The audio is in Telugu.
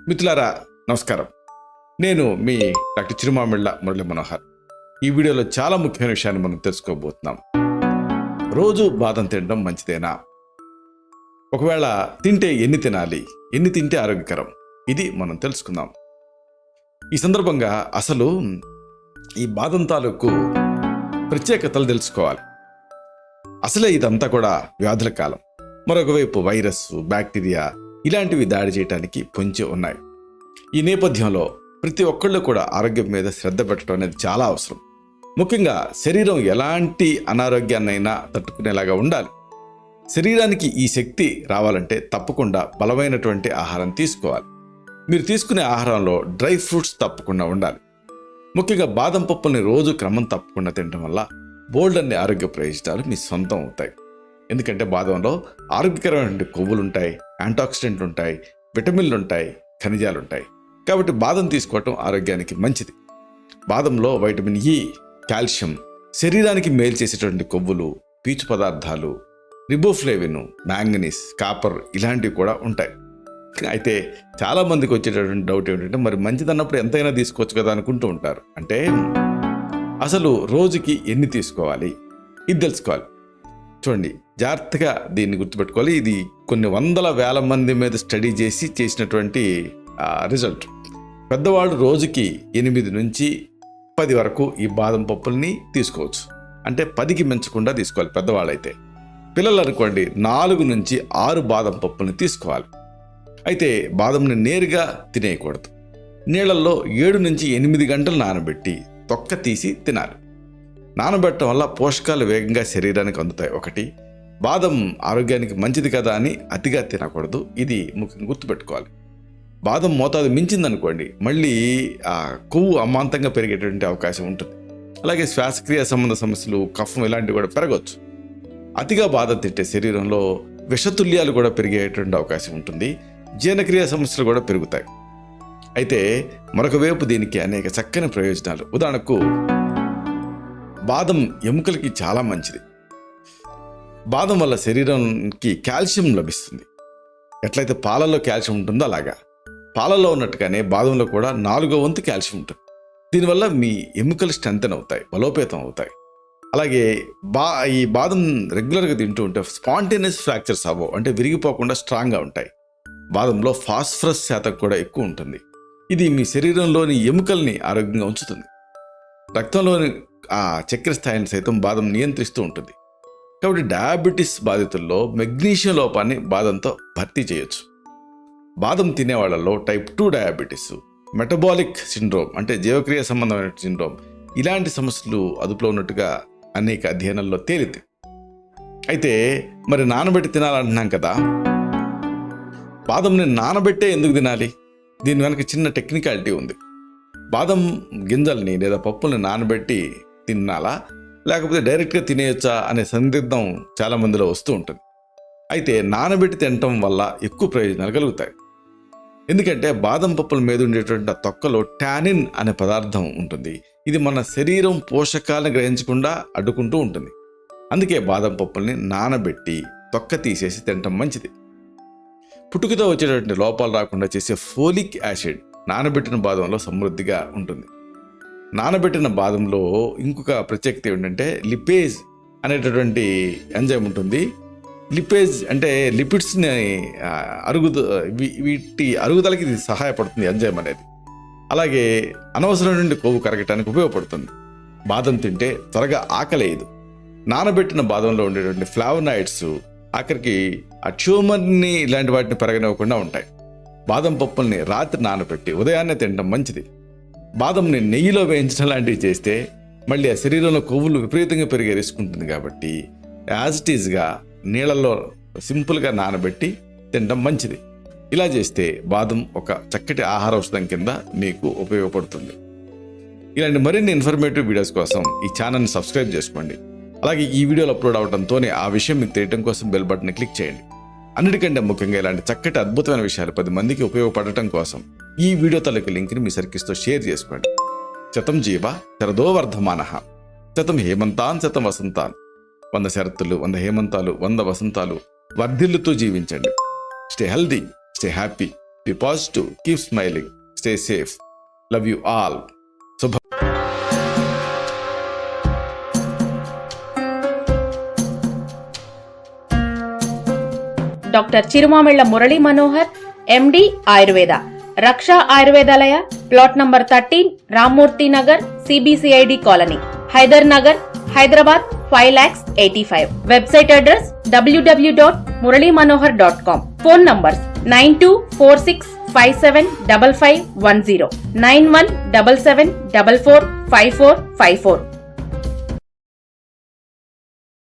మిత్రులారా నమస్కారం. నేను మీ డాక్టర్ చిరుమామిళ్ళ మురళీ మనోహర్. ఈ వీడియోలో చాలా ముఖ్యమైన విషయాన్ని మనం తెలుసుకోబోతున్నాం. రోజు బాదం తినడం మంచిదేనా? ఒకవేళ తింటే ఎన్ని తినాలి, ఎన్ని తింటే ఆరోగ్యకరం, ఇది మనం తెలుసుకుందాం. ఈ సందర్భంగా అసలు ఈ బాదం తాలూకు ప్రత్యేకతలు తెలుసుకోవాలి. అసలే ఇదంతా కూడా వ్యాధుల కాలం. మరొకవైపు వైరస్, బ్యాక్టీరియా ఇలాంటివి దాడి చేయడానికి పొంచి ఉన్నాయి. ఈ నేపథ్యంలో ప్రతి ఒక్కళ్ళు కూడా ఆరోగ్యం మీద శ్రద్ధ పెట్టడం అనేది చాలా అవసరం. ముఖ్యంగా శరీరం ఎలాంటి అనారోగ్యాన్నైనా తట్టుకునేలాగా ఉండాలి. శరీరానికి ఈ శక్తి రావాలంటే తప్పకుండా బలమైనటువంటి ఆహారం తీసుకోవాలి. మీరు తీసుకునే ఆహారంలో డ్రై ఫ్రూట్స్ తప్పకుండా ఉండాలి. ముఖ్యంగా బాదం పప్పుల్ని రోజు క్రమం తప్పకుండా తినడం వల్ల బోల్డ్ అన్ని ఆరోగ్య ప్రయోజనాలు మీ సొంతం అవుతాయి. ఎందుకంటే బాదంలో ఆరోగ్యకరమైన కొవ్వులు ఉంటాయి, యాంటాక్సిడెంట్లు ఉంటాయి, విటమిన్లు ఉంటాయి, ఖనిజాలు ఉంటాయి. కాబట్టి బాదం తీసుకోవటం ఆరోగ్యానికి మంచిది. బాదంలో వైటమిన్ ఇ, కాల్షియం, శరీరానికి మేలు చేసేటువంటి కొవ్వులు, పీచు పదార్థాలు, రిబోఫ్లేవిన్, మ్యాంగనీస్, కాపర్ ఇలాంటివి కూడా ఉంటాయి. అయితే చాలామందికి వచ్చేటటువంటి డౌట్ ఏంటంటే, మరి మంచిదన్నప్పుడు ఎంతైనా తీసుకోవచ్చు కదా అనుకుంటూ ఉంటారు. అంటే అసలు రోజుకి ఎన్ని తీసుకోవాలి, ఇది తెలుసుకోవాలి. చూడండి, జాగ్రత్తగా దీన్ని గుర్తుపెట్టుకోవాలి. ఇది కొన్ని వందల వేల మంది మీద స్టడీ చేసినటువంటి రిజల్ట్. పెద్దవాళ్ళు రోజుకి 8 నుంచి 10 వరకు ఈ బాదం పప్పుల్ని తీసుకోవచ్చు. అంటే 10కి మించకుండా తీసుకోవాలి పెద్దవాళ్ళైతే. పిల్లలు అనుకోండి 4 నుంచి 6 బాదం పప్పుల్ని తీసుకోవాలి. అయితే బాదంని నేరుగా తినేయకూడదు. నీళ్ళల్లో 7 నుంచి 8 గంటలు నానబెట్టి తొక్క తీసి తినాలి. నానబెట్టడం వల్ల పోషకాలు వేగంగా శరీరానికి అందుతాయి. ఒకటి, బాదం ఆరోగ్యానికి మంచిది కదా అని అతిగా తినకూడదు. ఇది ముఖ్యంగా గుర్తుపెట్టుకోవాలి. బాదం మోతాదు మించిందనుకోండి మళ్ళీ కొవ్వు అమాంతంగా పెరిగేటువంటి అవకాశం ఉంటుంది. అలాగే శ్వాసక్రియ సంబంధ సమస్యలు, కఫం ఇలాంటివి కూడా పెరగవచ్చు. అతిగా బాదం తింటే శరీరంలో విషతుల్యాలు కూడా పెరిగేటువంటి అవకాశం ఉంటుంది. జీర్ణక్రియ సమస్యలు కూడా పెరుగుతాయి. అయితే మరొక వైపు దీనికి అనేక చక్కని ప్రయోజనాలు. ఉదాహరణకు బాదం ఎముకలకి చాలా మంచిది. బాదం వల్ల శరీరానికి కాల్షియం లభిస్తుంది. ఎట్లయితే పాలలో కాల్షియం ఉంటుందో అలాగా పాలలో ఉన్నట్టుగానే బాదంలో కూడా 4వ వంతు కాల్షియం ఉంటుంది. దీనివల్ల మీ ఎముకలు స్ట్రెంథెన్ అవుతాయి, బలోపేతం అవుతాయి. అలాగే ఈ బాదం రెగ్యులర్గా తింటూ ఉంటే స్పాంటేనియస్ ఫ్రాక్చర్స్ అవ్వవు, అంటే విరిగిపోకుండా స్ట్రాంగ్గా ఉంటాయి. బాదంలో ఫాస్ఫరస్ శాతం కూడా ఎక్కువ ఉంటుంది. ఇది మీ శరీరంలోని ఎముకల్ని ఆరోగ్యంగా ఉంచుతుంది. రక్తంలోని చక్కెర స్థాయిని సైతం బాదం నియంత్రిస్తూ ఉంటుంది. కాబట్టి డయాబెటీస్ బాధితుల్లో మెగ్నీషియం లోపాన్ని బాదంతో భర్తీ చేయొచ్చు. బాదం తినే వాళ్ళలో టైప్ 2 డయాబెటీస్, మెటబాలిక్ సిండ్రోమ్ అంటే జీవక్రియ సంబంధమైన సిండ్రోమ్ ఇలాంటి సమస్యలు అదుపులో ఉన్నట్టుగా అనేక అధ్యయనాల్లో తేలింది. అయితే మరి నానబెట్టి తినాలంటున్నాం కదా, బాదంని నానబెట్టే ఎందుకు తినాలి? దీని వెనక చిన్న టెక్నికాలిటీ ఉంది. బాదం గింజల్ని లేదా పప్పుల్ని నానబెట్టి తినాలా, లేకపోతే డైరెక్ట్గా తినేయచ్చా అనే సందిగ్ధం చాలామందిలో వస్తూ ఉంటుంది. అయితే నానబెట్టి తినటం వల్ల ఎక్కువ ప్రయోజనాలు కలుగుతాయి. ఎందుకంటే బాదం పప్పుల మీద ఉండేటువంటి తొక్కలో టానిన్ అనే పదార్థం ఉంటుంది. ఇది మన శరీరం పోషకాలను గ్రహించకుండా అడ్డుకుంటూ ఉంటుంది. అందుకే బాదం పప్పుల్ని నానబెట్టి తొక్క తీసేసి తినటం మంచిది. పుట్టుకతో వచ్చేటటువంటి లోపాలు రాకుండా చేసే ఫోలిక్ యాసిడ్ నానబెట్టిన బాదంలో సమృద్ధిగా ఉంటుంది. నానబెట్టిన బాదంలో ఇంకొక ప్రత్యేకత ఏంటంటే లిపేజ్ అనేటటువంటి ఎంజైమ్ ఉంటుంది. లిపేజ్ అంటే లిపిడ్స్ని వీటి అరుగుదలకి ఇది సహాయపడుతుంది ఎంజైమ్ అనేది. అలాగే అనవసరమైన కొవ్వు కరగటానికి ఉపయోగపడుతుంది. బాదం తింటే త్వరగా ఆకలేయదు. నానబెట్టిన బాదంలో ఉండేటువంటి ఫ్లావనాయిడ్స్ ఆఖరికి ట్యూమర్ని ఇలాంటి వాటిని పెరగనివ్వకుండా ఉంటాయి. బాదం పప్పుల్ని రాత్రి నానబెట్టి ఉదయాన్నే తినడం మంచిది. బాదంని నెయ్యిలో వేయించడం లాంటివి చేస్తే మళ్ళీ ఆ శరీరంలో కొవ్వులు విపరీతంగా పెరిగే రిస్క్ ఉంటుంది. కాబట్టి యాజ్ ఇట్ ఈజ్గా నీళ్ళల్లో సింపుల్గా నానబెట్టి తినడం మంచిది. ఇలా చేస్తే బాదం ఒక చక్కటి ఆహార ఔషధం కింద మీకు ఉపయోగపడుతుంది. ఇలాంటి మరిన్ని ఇన్ఫర్మేటివ్ వీడియోస్ కోసం ఈ ఛానల్ని సబ్స్క్రైబ్ చేసుకోండి. అలాగే ఈ వీడియోలు అప్లోడ్ అవడంతోనే ఆ విషయం మీకు తెలియడం కోసం బెల్ బటన్ని క్లిక్ చేయండి. అన్నిటికంటే ముఖ్యంగా ఇలాంటి చక్కటి అద్భుతమైన విషయాలు 10 మందికి ఉపయోగపడటం కోసం ఈ వీడియో తాలూకు లింక్ని మీ సర్కిల్స్తో షేర్ చేసుకోండి. శతం జీవ శరదో వర్ధమానః, శతం హేమంతాన్ శతం వసంతాన్. 100 శరత్తులు, 100 హేమంతాలు, 100 వసంతాలు వర్ధిల్లుతూ జీవించండి. Stay healthy, stay happy. Be positive, keep smiling, stay safe. Love you all. శుభ. Doctor Chirumamilla Murali Manohar, MD Ayurveda, Raksha Ayurvedalaya, plot number 13, Rammurthy Nagar, CBCID colony, Hyder Nagar, Hyderabad 5,85,000. Website address www.muralymanohar.com. Phone numbers 9246575510, 9177445454.